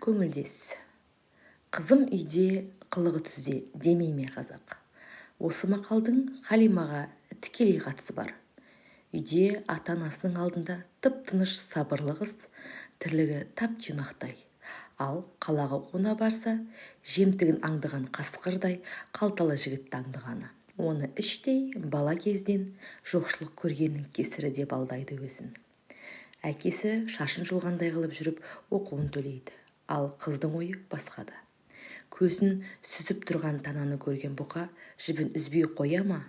Көңілдес. Қызым үйде, қылығы түзде демей ме қазақ? Осы мақалдың Халимаға тікелей қатысы бар. Үйде ата-анасының алдында тып-тыныш сабырлы қыз, тірлігі тап-тұйнақтай. Ал қалаға оқуына барса, жемтігін аңдыған қасқырдай қалталы жігітті аңдығаны. Оны іштей бала кезден жоқшылық көргеннің кесірі деп алдайды өзін. Әкесі шашын жұлғандай қылып жүріп оқуын төлейді. Ал қыздың ойы басқада. Көзін сүзіп тұрған тананы көрген бұқа жібін үзбей қоя ма?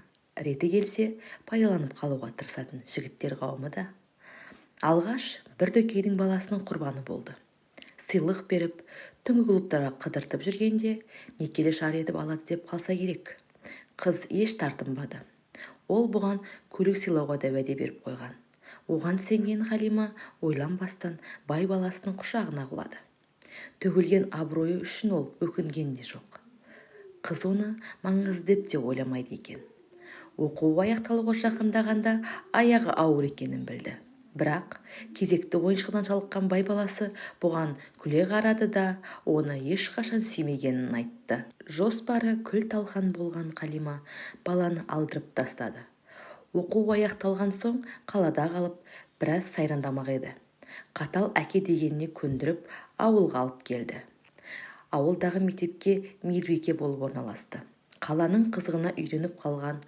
Реті келсе, пайдаланып қалуға тырысатын жігіттер қауымы да. Алғаш бір дөкейдің баласының құрбаны болды. Сыйлық беріп, түнгі клубтарға қыдыртып жүргенде некелі жар етіп алады деп қалса керек. Қыз еш тартынбады. Ол бұған көлік сыйлауға да уәде беріп қойған. Оған сенген Халима ойланбастан бай баласының құшағына құлады. Төгілген абыройы үшін ол өкінген де жоқ. Қыз оны маңызды деп те ойламайды екен. Оқу аяқталуға жақындағанда аяғы ауыр екенін білді. Бірақ кезекті ойыншығынан жалыққан бай баласы бұған күле қарады да оны ешқашан сүймегенін айтты. Жоспары күл-талқан болған Халима баланы алдырып тастады. Оқу аяқталған соң қалада қалып, біраз сайрандамақ еді. Қатал әке дегеніне көндіріп, ауылға алып келді. Ауылдағы мектепке мейірбике болып орналасты. Қаланың қызығына үйреніп қалған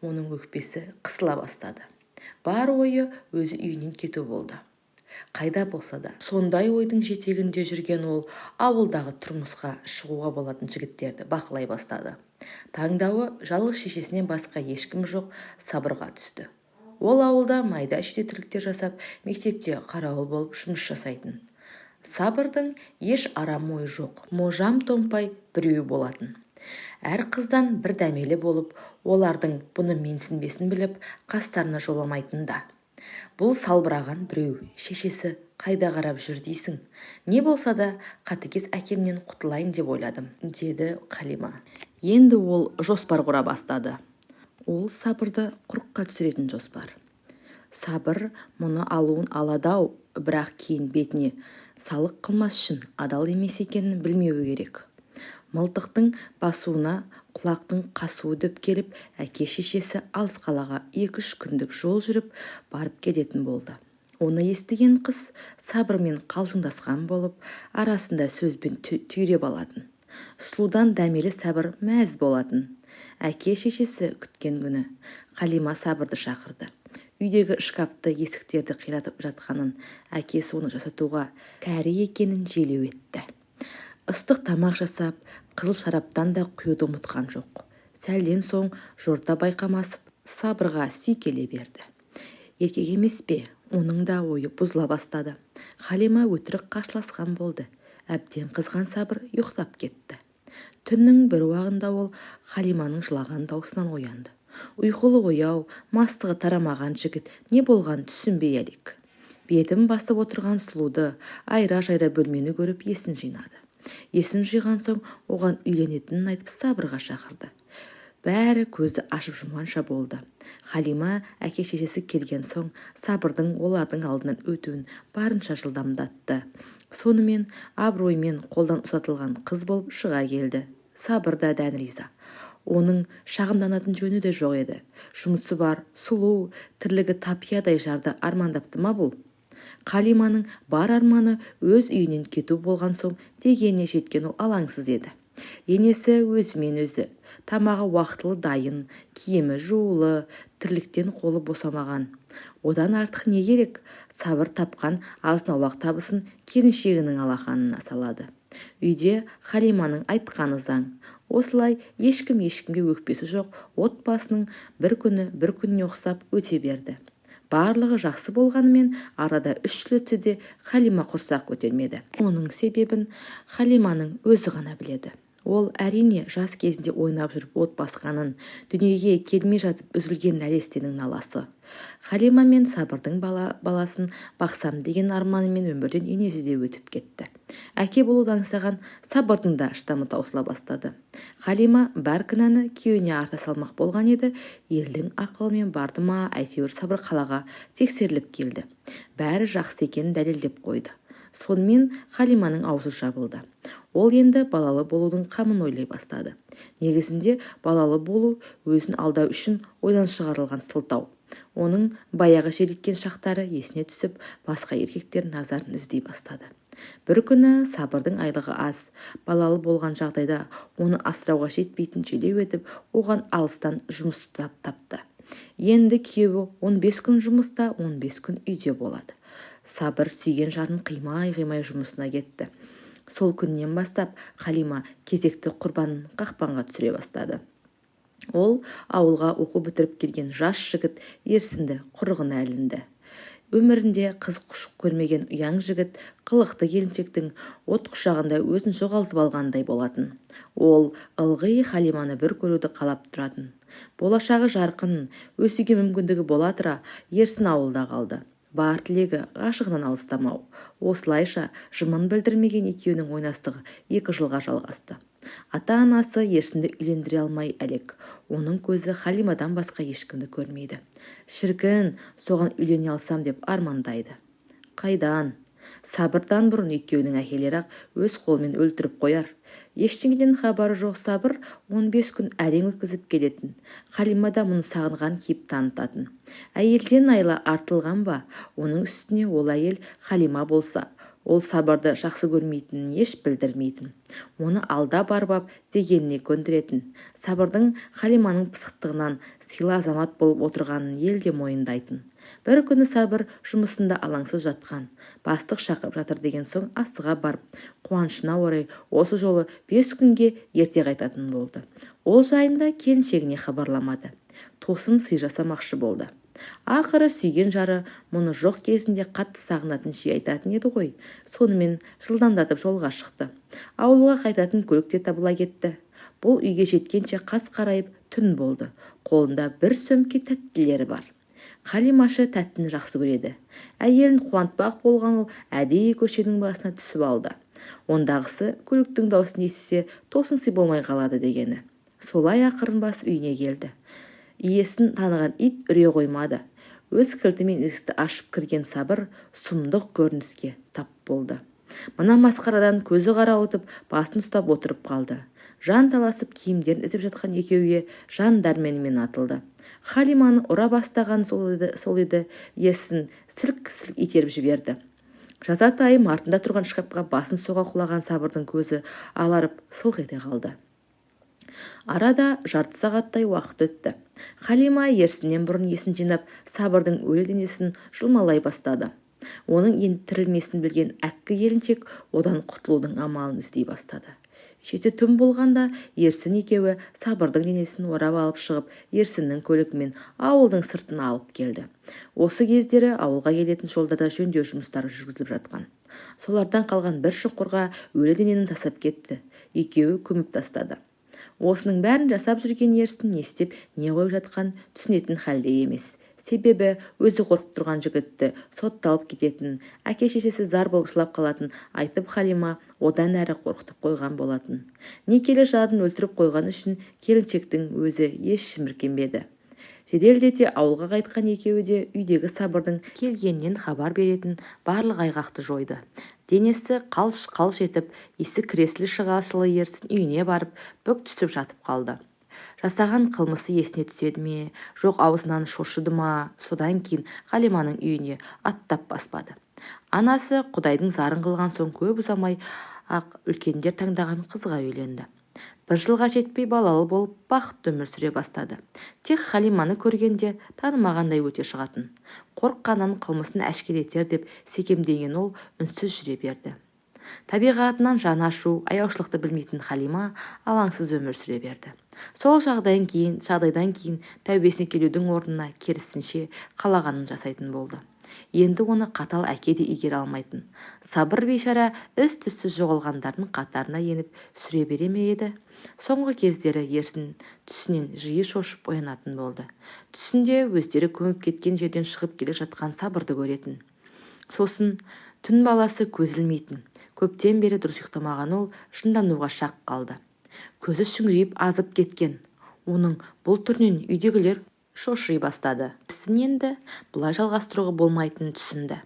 оның өкпесі қысыла бастады. Бар ойы өзі үйінен кету болды. Қайда болса да, сондай ойдың жетегінде жүрген ол ауылдағы тұрмысқа шығуға болатын жігіттерді бақылай бастады. Таңдауы жалғыз шешесінен басқа ешкім жоқ Сабырға түсті. Ол ауылда майда шүйде тірліктер жасап, мектепте қарауыл болып жұмыс жасайтын. Сабырдың еш арам ойы жоқ, можам томпай біреу болатын. Әр қыздан бір дәмелі болып, олардың бұны менсінбесін біліп, қастарына жоламайтын да. Бұл салбыраған біреу, шешесі қайда қарап жүр дейсің? Не болса да қатыгез әкемнен құтылайын деп ойладым, деді Халима. Енді ол жоспар құра бастады. Ол Сабырды құрыққа түсіретін жоспар. Сабыр мұны алуын алады-ау, бірақ кейін бетіне салық қылмас үшін адал емес екенін білмеуі керек. Мылтықтың басуына құлақтың қасуы дөп келіп, әке-шешесі алыс қалаға 2-3 күндік жол жүріп барып келетін болды. Оны естіген қыз Сабырмен қалжыңдасқан болып, арасында сөзбен түйреп алатын. Сұлудан дәмелі Сабыр мәз болатын. Әке-шешесі күткен күні Халима Сабырды шақырды. Үйдегі шкафты, есіктерді қиратып жатқанын, әкесі оны жасатуға кәрі екенін желеу етті. Ыстық тамақ жасап, қызыл шараптан да құюды ұмытқан жоқ. Сәлден соң жорта байқамасып Сабырға сүйкеле берді. Еркек емес пе? Оның да ойы бұзыла бастады. Халима өтірік қарсыласқан болды. Әбден қызған Сабыр ұйықтап кетті. Түннің бір уағында ол Халиманың жылаған даусынан оянды. Ұйқылы ояу, мастығы тарамаған жігіт не болған түсінбей әлек. Бетін басып отырған сұлуды, айра-жайра бөлмені көріп есін жинады. Есін жиған соң оған үйленетінін айтып Сабырға шақырды. Бәрі көзді ашып жұмғанша болды. Халима әке-шешесі келген соң Сабырдың олардың алдынан өтуін барынша жылдамдатты. Сонымен абыроймен қолдан ұстатылған қыз болып шыға келді. Сабыр да дән риза. Оның шағымданатын жөні де жоқ еді. Жұмысы бар, сұлу, тірлігі тапиядай жарды армандапты ма бұл? Халиманың бар арманы өз үйінен кету болған соң дегеніне жеткен ол алаңсыз еді. Енесі өзімен өзі, тамағы уақытылы дайын, киімі жуулы, тірліктен қолы босамаған. Одан артық не керек? Сабыр тапқан азын-аулақ табысын келіншегінің алақанына салады. Үйде Халиманың айтқаны заң. Осылай ешкім ешкімге өкпесі жоқ отбасының бір күніне ұқсап өте берді. Барлығы жақсы болғанымен арада 3 жыл өтсе де Халима құрсақ көтермеді. Оның себебін Халиманың өзі ғана біледі. Ол әрине жас кезінде ойнап жүріп от басқанын, дүниеге келмей жатып үзілген нәрестенің наласы. Халима мен Сабырдың баласын бақсам деген арманымен өмірден енесі де өтіп кетті. Әке болуды аңсаған Сабырдың да шыдамы таусыла бастады. Халима бар кінәні күйеуіне арта салмақ болған еді, елдің ақылымен барды ма, әйтеуір Сабыр қалаға тексеріліп келді. Бәрі жақсы екенін дәлелдеп қойды. Сонымен Халиманың аузы жабылды. Ол енді балалы болудың қамын ойлай бастады. Негізінде балалы болу өзін алдау үшін ойдан шығарылған сылтау. Оның баяғы желіккен шақтары есіне түсіп, басқа еркектер назарын іздей бастады. Бір күні Сабырдың айлығы аз, балалы болған жағдайда оны асырауға жетпейтін желеу етіп, оған алыстан жұмыс тапты. Енді күйеуі 15 күн жұмыста, 15 күн үйде болады. Сабыр сүйген жарын қимай-қимай жұмысына кетті. Сол күннен бастап Халима кезекті құрбанын қақпанға түсіре бастады. Ол ауылға оқу бітіріп келген жас жігіт ерсінді құрығына ілінді. Өмірінде қыз құшық көрмеген ұяң жігіт қылықты келіншектің от құшағында өзін жоғалтып алғандай болатын. Ол ылғи Халиманы бір көруді қалап тұратын. Болашағы жарқын, өсуге мүмкіндігі бола тұра ерсін ауылда қалды. Бар тілегі ғашығынан алыстамау. Осылайша жымын білдірмеген екеуінің ойнастығы 2 жылға жалғасты. Ата-анасы ерсінді үйлендіре алмай әлек. Оның көзі Халимадан басқа ешкімді көрмейді. Шіркін, соған үйлене алсам деп армандайды. Қайдан? Сабырдан бұрын екеуінің әкелері-ақ өз қолымен өлтіріп қояр. Ештеңеден хабары жоқ Сабыр 15 күн әрең өткізіп келетін. Халима да мұны сағынған кейіп танытатын. Әйелден айла артылған ба? Оның үстіне ол әйел Халима болса, ол Сабырды жақсы көрмейтінін еш білдірмейтін. Оны алда барбап дегеніне көндіретін. Сабырдың Халиманың пысықтығынан сыйлы азамат болып отырғанын ел де мойындайтын. Бір күні Сабыр жұмысында алаңсыз жатқан. Бастық шақырып жатыр деген соң асыға барып, қуанышына орай осы жолы 5 күнге ерте қайтатын болды. Ол жайында келіншегіне хабарламады. Тосын сый жасамақшы болды. Ақыры сүйген жары мұны жоқ кезінде қатты сағынатын жиі айтатын еді ғой. Сонымен жылдамдатып жолға шықты. Ауылға қайтатын көлік те табыла кетті. Бұл үйге жеткенше қас қарайып түн болды. Қолында бір сөмке тәттілері бар. Халимашы тәттіні жақсы көреді. Әйелін қуантпақ болған ол әдейі көшенің басына түсіп алды. Ондағысы көліктің даусын естісе тосын сый болмай қалады дегені. Солай ақырын басып үйіне келді. Иесін таныған ит үре қоймады. Өз кілтімен есікті ашып кірген Сабыр сұмдық көрініске тап болды. Мына масқарадан көзі қарауытып, басын ұстап отырып қалды. Жан таласып киімдерін ізіп жатқан екеуге жан дәрменімен атылды. Халиманы ұра бастаған сол еді, есін сілк-сілк итеріп жіберді. Жазатайым артында тұрған шкафқа басын соға құлаған Сабырдың көзі аларып сылқ ете қалды. Арада жарты сағаттай уақыт өтті. Халима ерсінен бұрын есін жинап, Сабырдың өлі денесін жұлмалай бастады. Оның енді тірілмесін білген әккі келіншек одан құтылудың амалын іздей бастады. Жеті түн болғанда ерсін екеуі Сабырдың денесін орап алып шығып, ерсіннің көлігімен ауылдың сыртына алып келді. Осы кездері ауылға келетін жолдарда жөндеу жұмыстары жүргізіліп жатқан. Солардан қалған бір шұңқырға өлі денені тастап кетті. Екеуі көміп тастады. Осының бәрін жасап жүрген ерсін не істеп, не қойып жатқан түсінетін халде емес. Себебі өзі қорқып тұрған жігітті сотталып кететін, әке-шешесі зар болып жылап қалатын айтып Халима одан әрі қорқытып қойған болатын. Некелі жарын өлтіріп қойған үшін келіншектің өзі еш шіміркенбеді. Жеделдете ауылға қайтқан екеуі де үйдегі Сабырдың келгеннен хабар беретін барлық айғақты жойды. Денесі қалш-қалш етіп, есі кіресілі-шығасылы ерсін үйіне барып, бүк түсіп жатып қалды. Жасаған қылмысы есіне түседі ме, жоқ аузынан шошыды ма, содан кейін Халиманың үйіне аттап баспады. Анасы Құдайдың зарын қылған соң көп ұзамай ақ үлкендер таңдаған қызға үйленді. 1 жылға жетпей балалы болып бақытты өмір сүре бастады. Тек Халиманы көргенде танымағандай өте шығатын. Қорыққаннан қылмысын әшкерелетер деп секемдеген ол үнсіз жүре берді. Табиғатынан жаны ашу, аяушылықты білмейтін Халима алаңсыз өмір сүре берді. Сол жағдайдан кейін тәубесіне келудің орнына керісінше қалағанын жасайтын болды. Енді оны қатал әке де игере алмайтын. Сабыр бейшара із-түссіз жоғалғандардың қатарына еніп сүре бере ме еді? Соңғы кездері ерсін түсінен жиі шошып оянатын болды. Түсінде өздері көміп кеткен жерден шығып келе жатқан Сабырды көретін. Сосын түн баласы көз ілмейтін. Көптен бері дұрыс ұйықтамаған ол жындануға шақ қалды. Көзі шүңірейіп азып кеткен. Оның бұл түрінен үйдегілер шошый бастады. Енді бұлай жалғастыруға болмайтынын түсінді.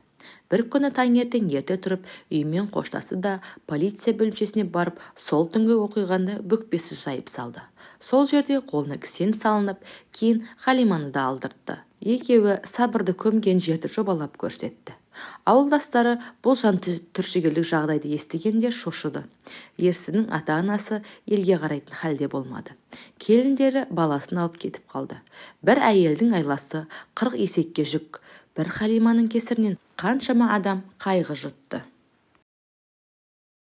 Бір күні таңертең ерте тұрып үймен қоштасты да полиция бөлімшесіне барып сол түнгі оқиғаны бүкпесіз жайып салды. Сол жерде қолына кісен салынып, кейін Халиманы да алдыртты. Екеуі сабырды көмген жерді жобалап көрсетті. Ауылдастары бұл жан түршігерлік жағдайды естігенде шошыды. Ерсінің ата-анасы елге қарайтын халде болмады. Келіндері баласын алып кетіп қалды. Бір әйелдің айласы 40 есекке жүк. Бір Халиманың кесірінен қаншама адам қайғы жұтты.